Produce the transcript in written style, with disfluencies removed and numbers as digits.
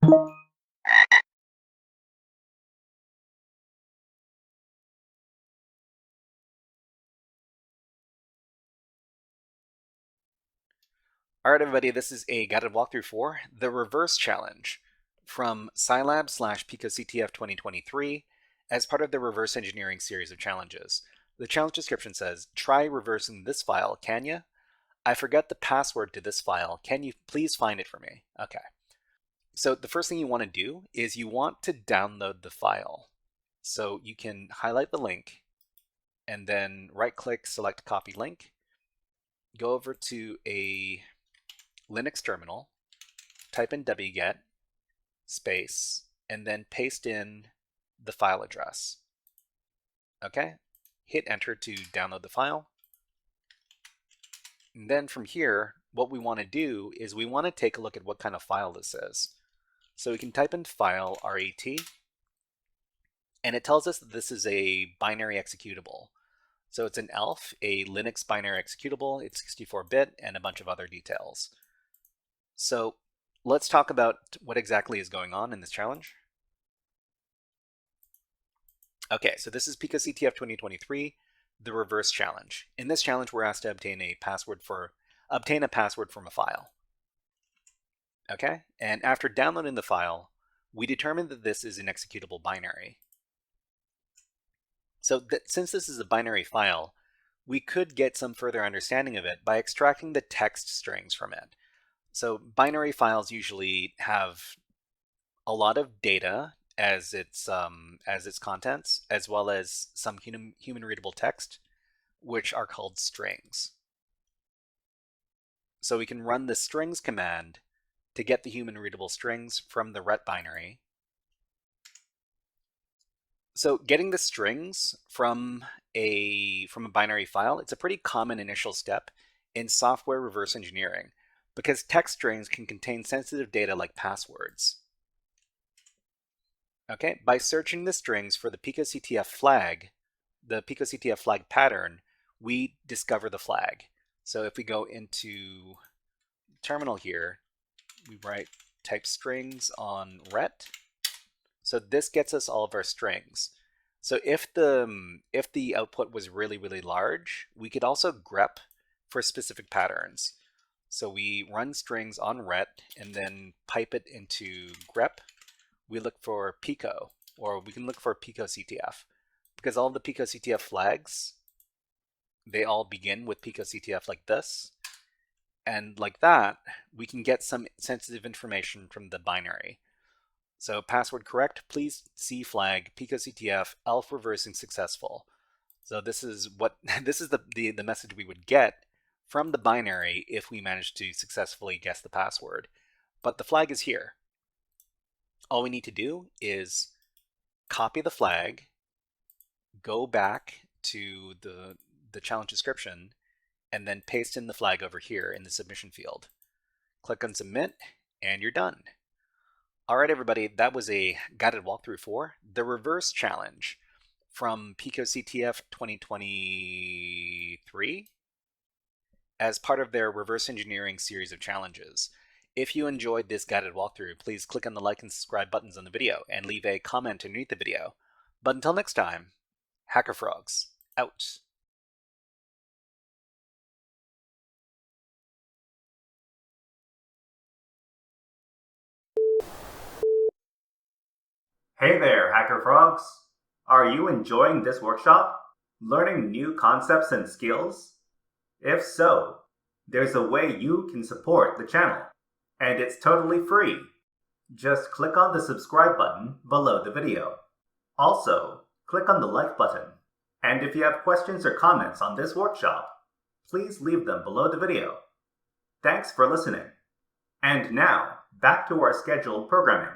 All right, everybody, this is a guided walkthrough for the reverse challenge from Cylab / picoCTF 2023 as part of the reverse engineering series of challenges. The challenge description says, try reversing this file, can you? I forget the password to this file. Can you please find it for me? Okay. So the first thing you want to do is you want to download the file. So you can highlight the link and then right-click, select copy link, go over to a Linux terminal, type in wget space, and then paste in the file address. Okay, hit enter to download the file. And then from here, what we want to do is we want to take a look at what kind of file this is. So we can type in file, RET, and it tells us that this is a binary executable. So it's an ELF, a Linux binary executable, it's 64-bit, and a bunch of other details. So let's talk about what exactly is going on in this challenge. Okay, so this is picoCTF 2023, the reverse challenge. In this challenge, we're asked to obtain a password from a file. Okay, and after downloading the file, we determine that this is an executable binary. So since this is a binary file, we could get some further understanding of it by extracting the text strings from it. So binary files usually have a lot of data as its contents, as well as some human readable text, which are called strings. So we can run the strings command to get the human readable strings from the ret binary. So getting the strings from a binary file, it's a pretty common initial step in software reverse engineering, because text strings can contain sensitive data like passwords. Okay, by searching the strings for the picoCTF flag, the picoCTF flag pattern, we discover the flag. So if we go into terminal here, we type strings on ret. So this gets us all of our strings. So if the output was really, really large, we could also grep for specific patterns. So we run strings on ret and then pipe it into grep. We look for pico, or we can look for picoCTF, because all the picoCTF flags, they all begin with picoCTF like this. And like that, we can get some sensitive information from the binary. So password correct, please see flag, picoCTF, ELF reversing successful. So this is the message we would get from the binary if we managed to successfully guess the password. But the flag is here. All we need to do is copy the flag, go back to the challenge description, and then paste in the flag over here in the submission field. Click on submit, and you're done. All right, everybody, that was a guided walkthrough for the reverse challenge from picoCTF 2023 as part of their reverse engineering series of challenges. If you enjoyed this guided walkthrough, please click on the like and subscribe buttons on the video and leave a comment underneath the video. But until next time, HackerFrogs, out. Hey there, HackerFrogs! Are you enjoying this workshop? Learning new concepts and skills? If so, there's a way you can support the channel, and it's totally free. Just click on the subscribe button below the video. Also, click on the like button. And if you have questions or comments on this workshop, please leave them below the video. Thanks for listening. And now, back to our scheduled programming.